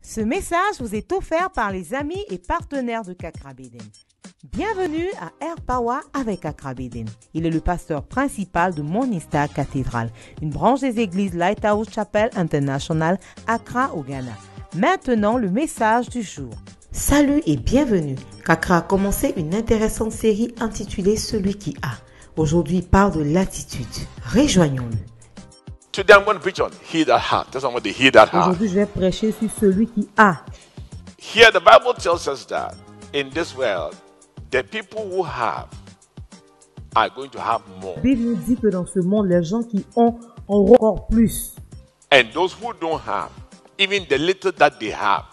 Ce message vous est offert par les amis et partenaires de Kakra Beden. Bienvenue à Air Power avec Accra Beden. Il est le pasteur principal de Morning Star Cathedral, une branche des églises Lighthouse Chapel International, Accra au Ghana. Maintenant, le message du jour. Salut et bienvenue. Kakra a commencé une intéressante série intitulée Celui qui a. Aujourd'hui, il parle de l'attitude. Rejoignons-le. Today I'm going to preach on he that hath. That's what the he that hath. Aujourd'hui, je vais prêcher sur celui qui a. Here the Bible tells us that in this world, the people who have are going to have more. La Bible nous dit que dans ce monde, les gens qui ont auront encore plus. And those who don't have, even the little that they have,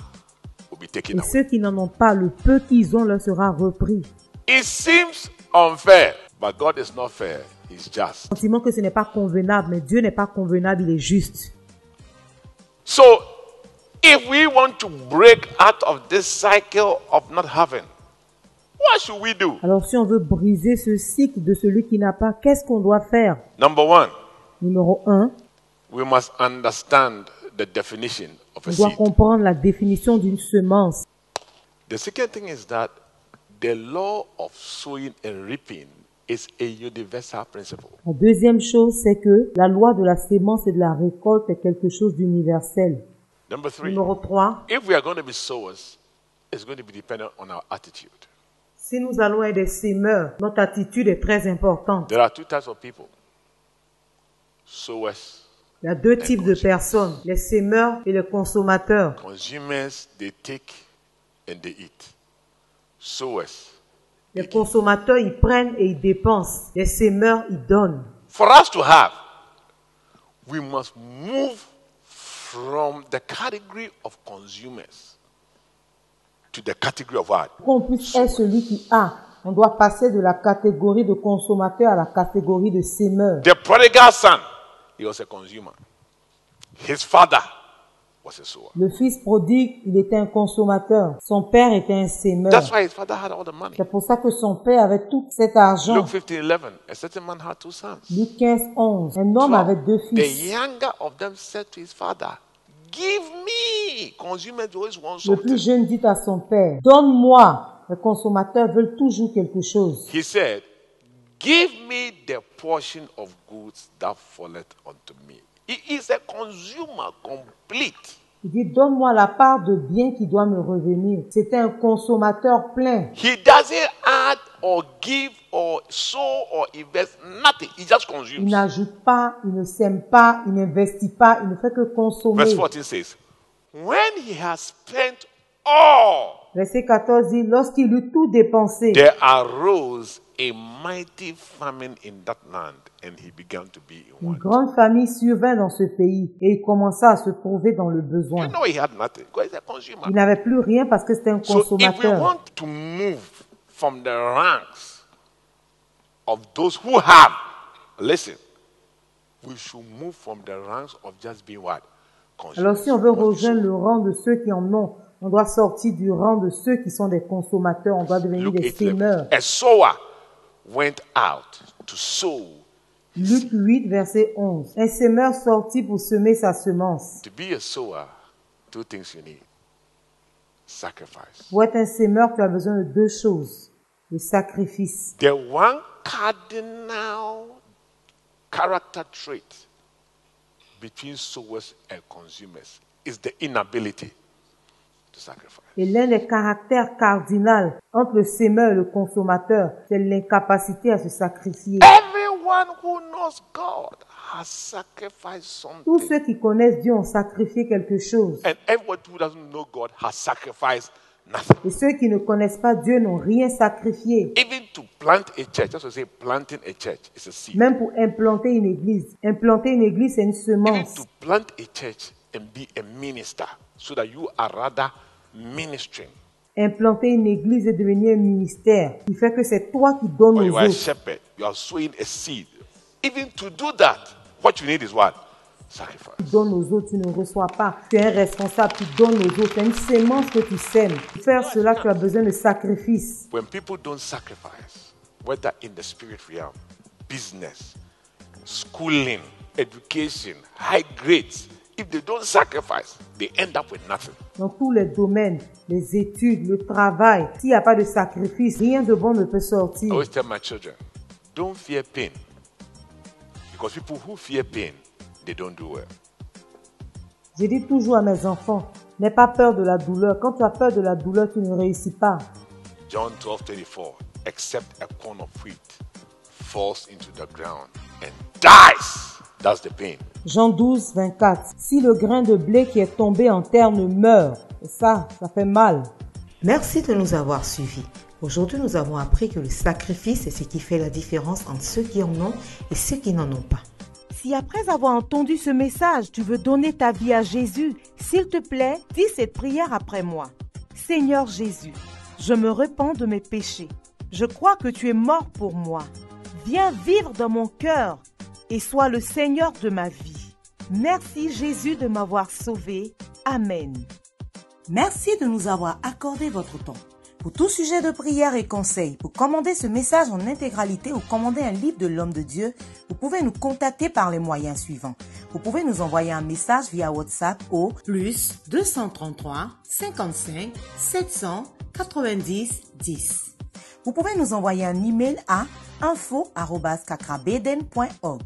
will be taken Et away. ceux qui n'en ont pas, le peu qu'ils ont leur sera repris. It seems unfair, but God is not fair. He's just. Sentiment que ce n'est pas convenable, mais Dieu n'est pas convenable, il est juste. So, if we want to break out of this cycle of not having, what should we do? Alors si on veut briser ce cycle de celui qui n'a pas, qu'est-ce qu'on doit faire? Number one, Numéro 1, we must understand the definition of a on doit seed. comprendre la définition d'une semence. The second thing is that the law of sowing and reaping is a universal principle. La deuxième chose, c'est que la loi de la sémence et de la récolte est quelque chose d'universel. Number three, Numéro 3, if we are going to be sowers, it's going to be dependent on our attitude. si nous allons être des sémeurs, notre attitude est très importante. There are two types of people: sowers. Il y a deux types de personnes, les sémeurs et les consommateurs. Consumers, they take and they eat. Sowers. Les consommateurs, ils prennent et ils dépensent. Les sémeurs, ils donnent. For us to have, we must move from the category of consumers to the category of what? Pour qu'on puisse être celui qui a, on doit passer de la catégorie de consommateur à la catégorie de sémeur. The prodigal son, he was a consumer. His father was a sower. Le fils prodigue, il était un consommateur. Son père était un sémeur. That's why his father had all the money. C'est pour ça que son père avait tout cet argent. Luke 15:11, a certain man had two sons. Luc 15, 11. Un homme avait deux The fils. younger of them said to his father, give me. Consumers always want Le plus something. jeune dit à son père, donne-moi. Les consommateurs veulent toujours quelque chose. He said, give me the portion of goods that falleth unto me. He is a consumer complete. Il dit, donne-moi la part de bien qui doit me revenir. C'était un consommateur plein. He doesn't add or give or sow or invest nothing. He just Il consumes. n'ajoute pas, il ne sème pas, il n'investit pas, il ne fait que consommer. Verse 14 says, when he has spent all, Verset 14 dit, lorsqu'il eut tout dépensé, there arose a mighty famine in that land, and he began to be in une want. grande famille survint dans ce pays et il commença à se trouver dans le besoin. You know he had nothing because he's a consumer. Il n'avait plus rien parce que c'était un So if we consommateur. want to move from the ranks of those who have, listen, we should move from the ranks of just being what? Alors si on veut rejoindre le rang de ceux qui en ont, on doit sortir du rang de ceux qui sont des consommateurs, on doit devenir Luke des 8:11. sémeurs. A sower went out to sow. Luc 8, verset 11. Un sémeur sortit pour semer sa semence. To be a sower, two things you need. Sacrifice. Pour être un sémeur, tu as besoin de deux choses. Le sacrifice. The one cardinal character trait between sowers and consumers is the inability to sacrifice. Et l'un des caractères cardinaux entre le sémeur et le consommateur, c'est l'incapacité à se sacrifier. Everyone who knows God has sacrificed Tous something. ceux qui connaissent Dieu ont sacrifié quelque chose. And everyone who doesn't know God has sacrificed nothing. Et ceux qui ne connaissent pas Dieu n'ont rien sacrifié. Even to plant a church, that's what I say, planting a church is a seed. Même pour implanter une église. Implanter une église, c'est une Even semence. to plant a church and be a minister, so that you are rather ministering. Implanter une église et devenir un ministère. Qui fait que c'est toi qui donnes Or aux you are a autres. shepherd, you are sowing a seed. Even to do that, what you need is what? Sacrifice. Tu donnes aux autres, tu ne reçois pas. Tu es un responsable, tu donnes aux autres. C'est une sémence que tu sèmes. Pour faire cela, tu as besoin de sacrifice. When people don't sacrifice, whether in the spirit realm, business, schooling, education, high grades, if they don't sacrifice, they end up with nothing. Dans tous les domaines, les études, le travail, s'il n'y a pas de sacrifice, rien de bon ne peut I sortir. always tell my children, don't fear pain. Because people who fear pain, they don't do well. Je dis toujours à mes enfants, n'aie pas peur de la douleur. Quand tu as peur de la douleur, tu ne réussis pas. John 12:34, except a corn of wheat falls into the ground and dies. That's the pain. Jean 12, 24. Si le grain de blé qui est tombé en terre ne meurt, et ça fait mal. Merci de nous avoir suivis. Aujourd'hui, nous avons appris que le sacrifice est ce qui fait la différence entre ceux qui en ont et ceux qui n'en ont pas. Si après avoir entendu ce message, tu veux donner ta vie à Jésus, s'il te plaît, dis cette prière après moi. Seigneur Jésus, je me repens de mes péchés. Je crois que tu es mort pour moi. Viens vivre dans mon cœur et sois le Seigneur de ma vie. Merci Jésus de m'avoir sauvé. Amen. Merci de nous avoir accordé votre temps. Pour tout sujet de prière et conseils, pour commander ce message en intégralité ou commander un livre de l'homme de Dieu, vous pouvez nous contacter par les moyens suivants. Vous pouvez nous envoyer un message via WhatsApp au plus 233 55 790 10. Vous pouvez nous envoyer un email à info@kakrabeden.org.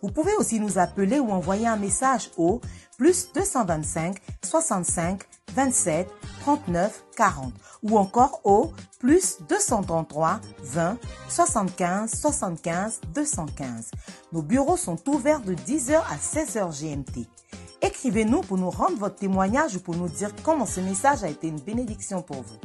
Vous pouvez aussi nous appeler ou envoyer un message au plus 225 65 27 39 40 ou encore au plus 233 20 75 75 215. Nos bureaux sont ouverts de 10h à 16h GMT. Écrivez-nous pour nous rendre votre témoignage ou pour nous dire comment ce message a été une bénédiction pour vous.